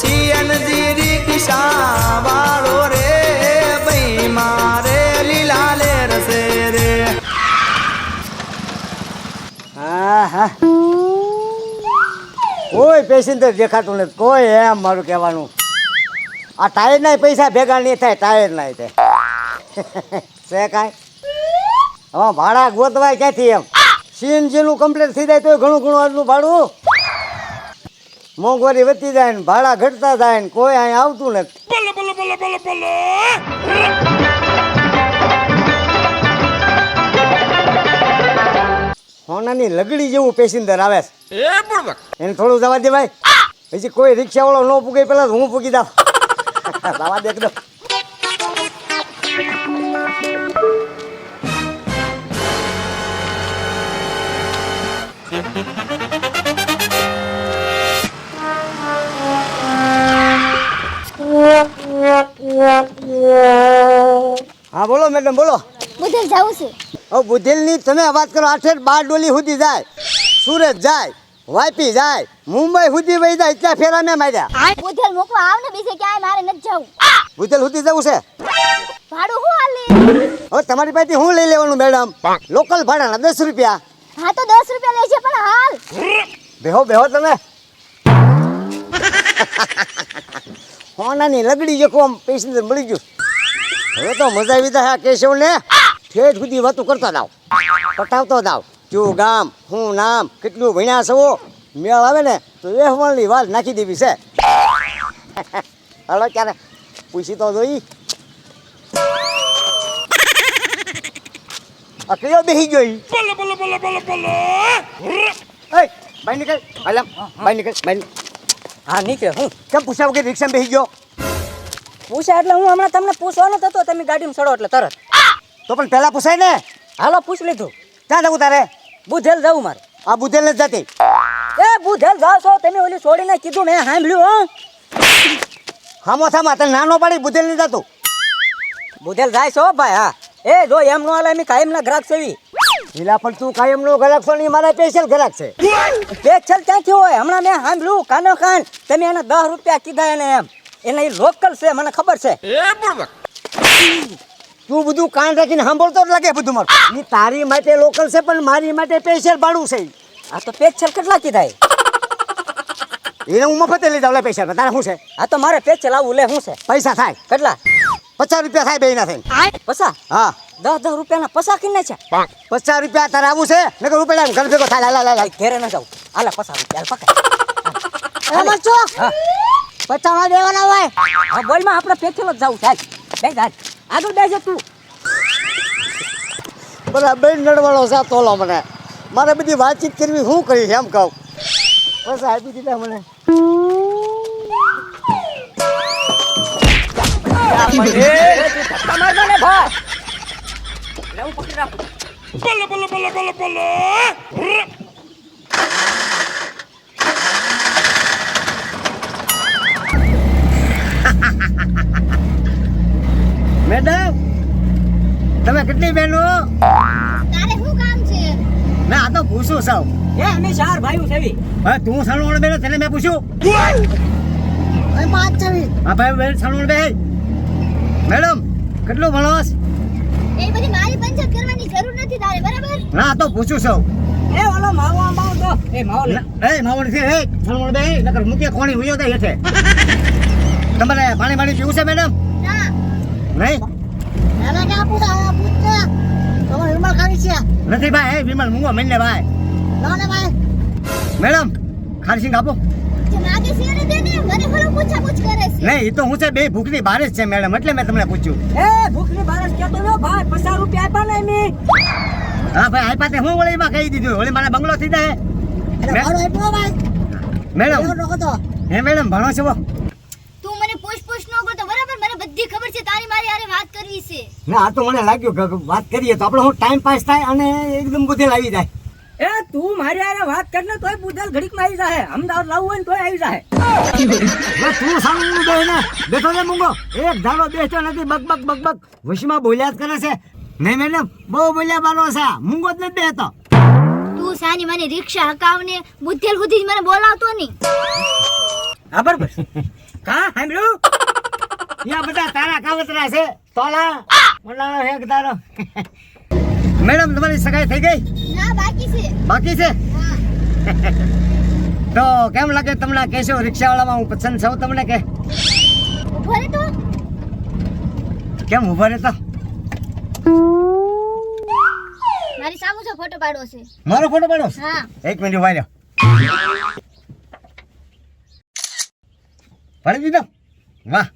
CNG રિક્ષા વાળો રે ભાઈ મારે લીલા લેર છે રે. હા હા કોઈ પેસેન્જર દેખાતું નથી કોઈ એમ મારું કહેવાનું આ ટાયર ના પૈસા ભેગા નહીં થાય ટાયર ના થાય છે કાંઈ હવે ભાડા ગોતવાય ક્યાંથી એમ સીએનજીનું કમ્પ્લીટ થઈ જાય તો ઘણું ઘણું આજનું ભાડું મોંઘવારી વધતી જાય ને ભાડા ઘટતા જાય ને કોઈ અહીં આવતું નથી. હોનાની લગડી જેવું પેસેન્જર આવે છે એને થોડું જવા દે ભાઈ પછી કોઈ રિક્ષાવાળો ન પૂગે પેલા હું પૂગી દઉં જવા દે એકદમ. હા બોલો મેડમ બોલો. બુધેલ જાવું છે. હવે બુધેલની તમે વાત કરો 8-12 ડોલી સુધી જાય સુરત જાય વાપી જાય મુંબઈ સુધી વહી જાય એટલા ફેરા મેં માર્યા. બુધેલ મોકવા આવ ને બીજે ક્યાંય મારે નથી જવું. બુધેલ સુધી જવું છે ભાડું હું હાલે? હવે તમારી પાસેથી હું લઈ લેવાનું મેડમ લોકલ ભાડાના 10 રૂપિયા. હા તો 10 રૂપિયા લેજે પણ હાલ. બેહો બેહો તમે હોનાની લગડી જે કોમ પેસેન્જર મળી ગયું હવે તો મજા આવી જાય. કેશવને ઠેઠ સુધી વાતો કરતા જાવ પટાવતો જાવ કયું ગામ શું નામ કેટલું ભણ્યા છો મેળ આવે ને તો એ વળની વાત નાખી દેવી છે. હાલો ક્યારે પૂછી તો જોઈ આ કયો બેસી ગયો ઈ? એ બાઈ નીકળ હાલમ બાઈ નીકળ બાઈ. હા નીકળે હું કેમ પૂછ્યા વગર રિક્ષામાં બેસી ગયો? પૂછ્યા એટલે હું હમણાં તમને પૂછવાનો જ હતો તમે ગાડીમાં ચડો એટલે તરત. તો પણ પહેલા પૂછાય ને. હાલો પૂછ લીધું. ક્યાં જવું તારે? બુધેલ જવું મારે. આ બુધેલ નથી જતી. એ બુધેલ જાવ છો તમે ઓલી છોડીને કીધું મેં સાંભળ્યું. હામો થામા તને નાનો પાડી બુધેલ નથી જતું. બુધેલ જાય છો ભાઈ. હા એ જો એમ નો હાલે અમે કાયમના ગ્રાહક છે. હીલા પણ તું કાયમનો ગ્રાહક છો નહીં મારા સ્પેશિયલ ગ્રાહક છે. પેચલ ક્યાંથી હોય હમણાં મેં સાંભળ્યું કાનો કાન તમે એને 10 રૂપિયા કીધા એને એમ એને એ લોકલ છે મને ખબર છે. તું બધું કાન રાખીને સાંભળતો જ લાગે બધું મારું. તારી માટે લોકલ છે પણ મારી માટે સ્પેશિયલ ભાડું છે. આ તો પેચલ કેટલા કીધા એને હું મફતે લઈ જાઉં સ્પેશિયલ. તારે શું છે? આ તો મારે પેચલ આવું લે શું છે પૈસા થાય કેટલા 50 રૂપિયા થાય બેયના થઈને. પસા હા 10 રૂપિયાના પસા કિને છે 50 રૂપિયા તારે આવું છે નકર રૂપિયા ઘર ભેગો થાય. લા ઘેરે ન જાઉં આલા 50 રૂપિયા પકડ એમ છો 50 દેવાના હોય. હા બોલમાં આપણે પેચલ જ જાવું સાહેબ બે જા આગળ બેસે તું. બરાબર નડવાળો છે તોલો મને મારે બધી વાતચીત કરવી શું કરી એમ કહું બસ આપી દીધા મને. મેડમ તમે કેટલી બહેનો? તારે શું કામ છે? ના આ તો પૂછું સૌ. એ અમે 4 ભાઈઓ છે. હા તું સાણવણ બેનો તને મેં પૂછ્યું. ઓય 5 છવી. હા ભાઈ બેન સાણવણ બે. મેડમ કેટલું ભણોસ? એ બધી મારી પંચાયત કરવાની જરૂર નથી તારે બરાબર? ના આ તો પૂછું સૌ. એ ઓલો માવો તો એ માવો લે એ માવણ છે હે સાણવણ બે નકર મુકે કોણી હુયો દે હેઠે. તમારે પાણી પીવું છે મેડમ? ના. નહીં નાના કે આપું પૂછ તમારે વિમલ ખાવી છે? નથી ભાઈ વિમલ મૂંગો મેને ભાઈ. ના ના ભાઈ મેડમ ખારસિંગ આપો. જે માગે છે એને દે ને મને ભલો પૂછ કરે છે. નહીં એ તો હું છે બે ભૂખની બહાર જ છે મેડમ એટલે મેં તમને પૂછ્યું. એ ભૂખની બારસ કેતો ન ભાઈ 50 રૂપિયા આપ્યા ને મે. હા ભાઈ આપ્યા તે હું વળીમાં કહી દીધું વળી મારા બંગલો થઈ જાય. મારો આપ્યો ભાઈ મેડમ એવો નકો તો હે મેડમ ભણો છો? તું મને પૂછ ન કરતો બરાબર મને બધી ખબર છે તારી મારી હારે વાત કરવી છે. ના આ તો મને લાગ્યું કે વાત કરીએ તો આપણે હું ટાઈમ પાસ થાય અને એકદમ બુધેલ આવી જાય. એ તું મારી હારે વાત કરને તોય બુધેલ ઘડીકમાં આવી જાય. અમદાવાદ લાવવું હોય ને તોય આવી જાય. તું સાંભળું બે ને બેઠો ને મૂંગો એક ધારો બેઠો નથી બક વશમાં બોલ્યા જ કરે છે. નહીં મેડમ બહુ બોલ્યા બારો છે મૂંગો જ નથી બેહતો. તું સાની મને રિક્ષા હકાવને બુધેલ સુધી મને બોલાવતો નહીં. હા બરાબર કા સાંભળ્યું? ત્યાં બધા તારા કાવતરા છે તોલા મોલાનો હેક તારો મેડમ તમારી સગાઈ થઈ ગઈ ના બાકી છે બાકી છે હા તો કેમ લાગે તમને કેશો રિક્ષાવાળામાં હું પસંદ છું તમને કે ઉભો રે તો કેમ ઉભા રહેતો મારી સામુ છે ફોટો પાડવો છે મારો ફોટો પાડો હા એક મિનિટ ઉભા રહ્યો પાડી દીધો વાહ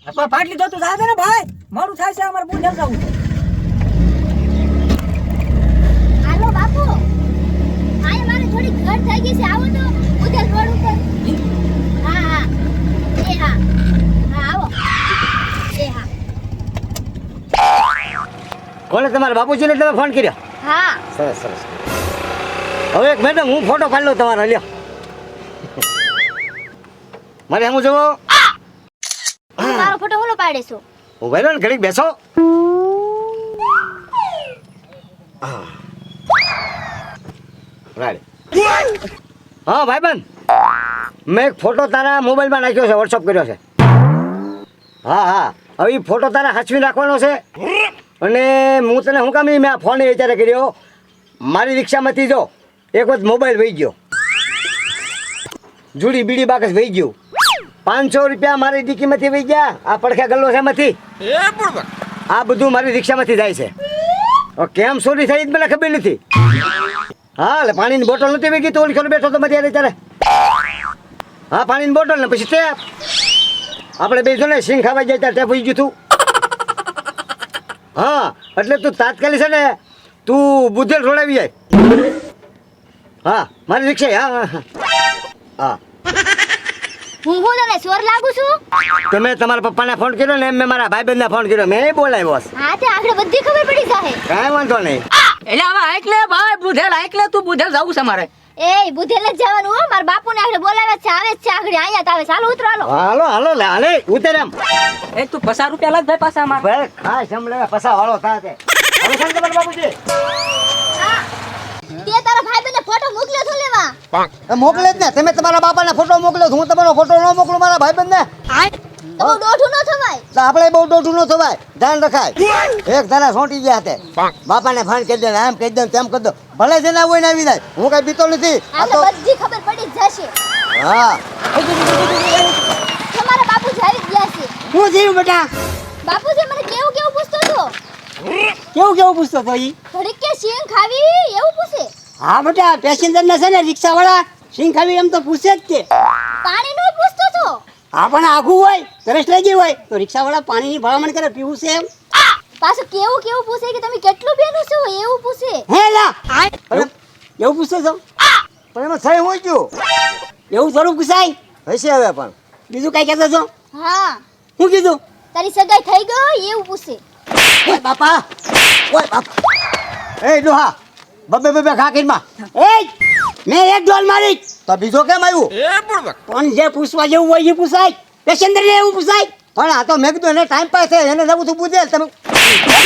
આપણે પાટલી તો તું જાજે ને ભાઈ, મોડું થાય છે અમારે બુધેલ જવું છે. હાલો બાપુ આય મારે થોડી ઘર થઈ ગઈ છે આવો તો ઉધર રોડ ઉપર હા હા એ હા હા આવો એ હા કોને તમારા બાપુજીને તમે ફોન કર્યો હા સરસ સરસ હવે એક મેડમ હું ફોટો પાડી લઉં તમારો લ્યો મારે હું જોવો મારો ફોટો હોલો પાડે છો હું ભાઈ ને ઘડીક બેસો હા ભાઈબંધ મેં એક ફોટો તારા મોબાઈલમાં નાખ્યો છે વોટ્સઅપ કર્યો છે હા હા હવે એ ફોટો તારા હાચવી રાખવાનો છે અને હું તને શું કામ મેં આ ફોન વિચારે કર્યો મારી રિક્ષામાંથી જો એક વખત મોબાઈલ વહી ગયો જુડી બીડી બાકસ વહી ગયું 500 રૂપિયા મારી ડીકીમાંથી વહી ગયા આ પડખે ગલ્લો છે એમાંથી આ બધું મારી રિક્ષામાંથી જાય છે હવે કેમ ચોરી થઈ મને ખબર નથી હા એટલે પાણીની બોટલ નથી વહી ગઈ તો ઓલી ખોલ બેઠો તો ત્યારે ત્યારે હા પાણીની બોટલ ને પછી ટેપ આપણે બે જો ને સિંગ ખાવા જાય ત્યારે ટેપ વહી ગયું તું હા એટલે તું તાત્કાલિક છે ને તું બુધેલ રોડાવી જાય હા મારી રિક્ષા હા હા હા હું તને ચોર લાગુ છું તમે તમારા પપ્પાને ફોન કર્યો ને એમ મેં મારા ભાઈબંધને ફોન કર્યો મેં બોલાવ્યો બોસ હા તે આગળ બધી ખબર પડી જાય કાંઈ વાંધો નહીં એટલે હવે આઈકલે ભાઈ બુધેલ આઈકલે તું બુધેલ જવું છે મારે. એ બુધેલ જ જવાનું હો મારા બાપુને આગળ બોલાવ્યા છે આવે જ છે આગળ અહીંયા જ આવે ચાલો ઉતરો હાલો હાલો હાલો લે હાલે ઉતર એમ એ તું 50 રૂપિયા લાગ ભાઈ પાછા મારે. ભાઈ ખાસ હમણે પસા વાળો થાતે હવે શાંત કર બાપુજી હા તે તારા ભાઈબંધને ફોટો મોકલ્યો તો લેવા મોકલે જ ને તમે તમારા બાપાને ફોટો મોકલ્યો હું તમારો ફોટો ન મોકલું મારા ભાઈબંધને તો બહુ દોઢું ન થવાય તો આપણે બહુ દોઢું ન થવાય ધ્યાન રખાય એક ધારા સોંટી ગયા હાથે બાપાને ફાન કરી દે આમ કહી દે તેમ કરી દો ભલે જેના હોય ને આવી જાય હું કઈ બીતો નથી આ તો આને બધી ખબર પડી જ જશે હા તમારા બાપુ જાવી ગયા છે હું જીવ બેટા બાપુજી મને કેવું કેવું પૂછતો હતો કેવું કેવું પૂછતો તો ઈ? ઘડીક કે સિંગ ખાવી એવું પૂછે હા બેટા પેસેન્જર ને છે ને રિક્ષા વાળા સિંગ ખાવી એમ તો પૂછે જ તે. પાણીનું પૂછતો હતો હા પણ આઘું હોય તરસ લાગી હોય તો રિક્ષા વાળા પાણીની ભલામણ કરે પીવું છે એમ. પાછું કેવું કેવું પૂછે કે તમે કેટલું બેનું છો એવું પૂછે હે લા એવું પૂછતો છો પણ એમાં સહી હોય ગયું એવું થોડું પૂછાય હશે હવે પણ બીજું કઈ કહેતો છો હા શું કીધું તારી સગાઈ થઈ ગઈ એવું પૂછે ઓય બાપા ઓય બાપા એ ડોહા બબે બબે ખાકીમાં એ મેં એક ડોલ મારી તો બીજો કેમ આવ્યું પણ જે પૂછવા જેવું હોય એ પૂછાય પેસેન્જર ને એવું પૂછાય પણ આ તો મેં કીધું એને ટાઈમ પાસ છે એને જવું તું બુધેલ તમે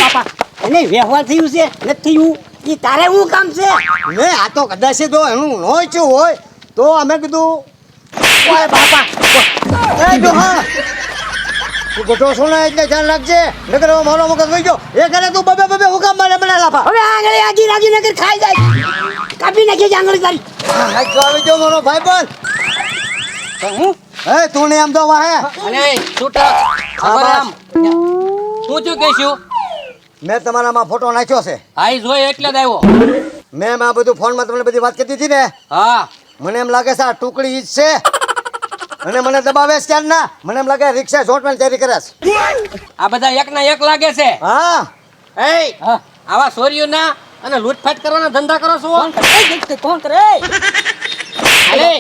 બાપા એને વ્યવહાર થયું છે નથી થયું એ તારે શું કામ છે મેં આ તો કદાચ તો એનું નોય છું હોય તો અમે કીધું ઓય બાપા એ ડોહા તું ગોટો સોના એટલે ધ્યાન રાખજે નકર હવે મારો મગજ વઈ ગયો એ કરે તું બબે બબે હુકામ મારે મને લાફા હવે આંગળી આગી રાગી નગર ખાઈ જાય કાપી નાખી છે આંગળી તારી હા જો આવી જો મારો ભાઈબંધ હું એ તું ને આમ તો વાહે અને છૂટક હા, ખબર બસ. આમ શું થયું કહીશું મેં તમારામાં ફોટો નાખ્યો છે હાઈ જોઈ એટલે જ આવ્યો મેં આ બધું ફોનમાં તમને બધી વાત કરી હતી ને હા મને એમ લાગે છે આ ટુકડી ઈ જ છે અને મને દબાવે છે ક્યાં ના મને એમ લાગે રિક્ષા જોટવાની તૈયારી કરે છે આ બધા એક ના એક લાગે છે હા એ આવા ચોરીઓ ના અને લૂંટફાટ કરવાના ધંધા કરો છો કોણ કરે અરે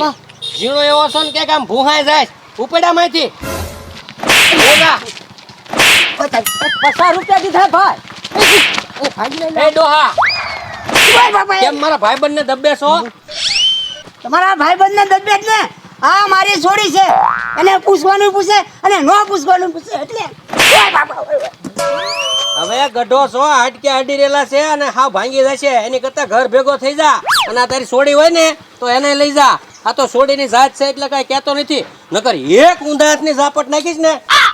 જીણો એવો છો ને કે આમ ભૂહાઈ જાય ઉપેડા માંથી 50 રૂપિયા દીધા ભાઈ એ ડોહા ઓય બાપા કેમ મારા ભાઈબંધ ને દબ્બે છો તમારા ભાઈબંધ ને દબે જ ને આ મારી છોડી છે એને પૂછવાનું પૂછે અને ન પૂછવાનું પૂછે એટલે ઓય બાપા ઓય. હવે ગઢો છો હાડકે હાડી રેલા છે અને હાવ ભાંગી જશે એની કરતા ઘર ભેગો થઈ જા અને આ તારી છોડી હોય ને તો એને લઈ જા આ તો સોડીની જાત છે એટલે કાંઈ કહેતો નથી, નકર એક ઊંધા હાથની ઝાપટ નાખીશ ને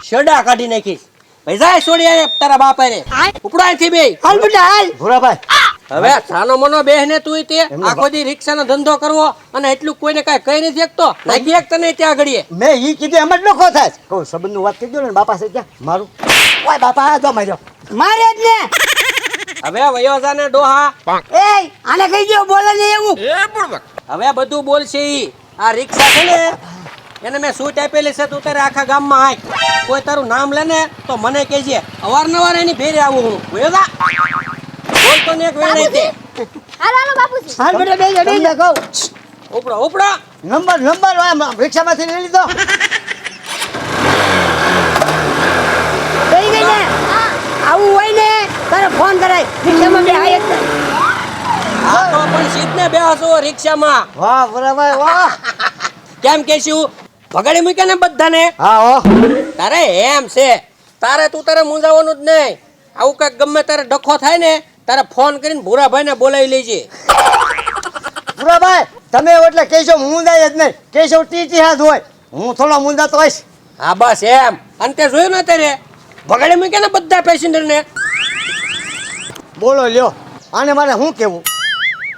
શેડા કાઢી નાખીશ. ભાઈ જાય સોડી આને તારા બાપ આને ઉપડો અહીંથી બે. હાલ બેટા હાલ. ભૂરાભાઈ હવે સાનો મનો બેહ ને તું તે આખો દી રિક્ષાનો ધંધો કરવો અને એટલું કોઈને કાંઈ કહી નથી શકતો, નાખી એક તને ત્યાં ઘડીએ. મેં ઈ કીધું એમ જ નખો થાય કહું સંબંધનું વાત કરી દો ને બાપા છે ક્યાં મારું ઓય બાપા આ જો માર્યો મારે જ ને. હવે વયો જાને ડોહા. એ આને કહી દો બોલે ને એવું. હવે બધું બોલશે ઈ. આ રિક્ષા છે ને એને મેં સૂટ આપેલી છે, તું તારે આખા ગામમાં હાંક. કોઈ તારું નામ લે ને તો મને કહેજે, અવારનવાર એની ભેરે આવું હું. વયો જા. બોલતો ને એક વેણે તે. હાલો બાપુજી. હાલ બેટા બેસી જા, બેસી જા કહું. ઉપડો ઉપડો. નંબર રિક્ષામાંથી લઈ લીધો. બેસી ગઈ ને. આવું હોય ને તારે ફોન કરાય રિક્ષામાં બે હાય જ નહીં. આ તો પણ સીધને બેસો રિક્ષામાં. વાહ ભૂરાભાઈ વાહ. કેમ કહેશું ભગાડી મૂક્યા ને બધાને. હા હો તારે એમ છે, તારે તું તારે મૂંઝાવાનું જ નહીં. આવું કાંઈક ગમે તારે ડખો થાય ને તારે ફોન કરીને ભૂરાભાઈને બોલાવી લેજે. ભૂરાભાઈ તમે એટલે કેશવ મુંદાય જ નહીં, કેશવ ટીટી હાથ હોય, હું થોડો મુંદાતો હોઈશ. હા બસ એમ. અને તે જોયું ને તારે ભગાડી મૂક્યા ને બધા પેસેન્જરને. બોલો લ્યો આને મારે શું કેવું?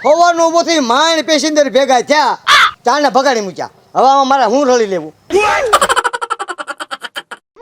સવારનું ઊભું થઈ માંડ પેસેન્જર ભેગા થયા, ચાને ભગાડી મૂક્યા. હવે આમાં મારે હું રળી લેવું?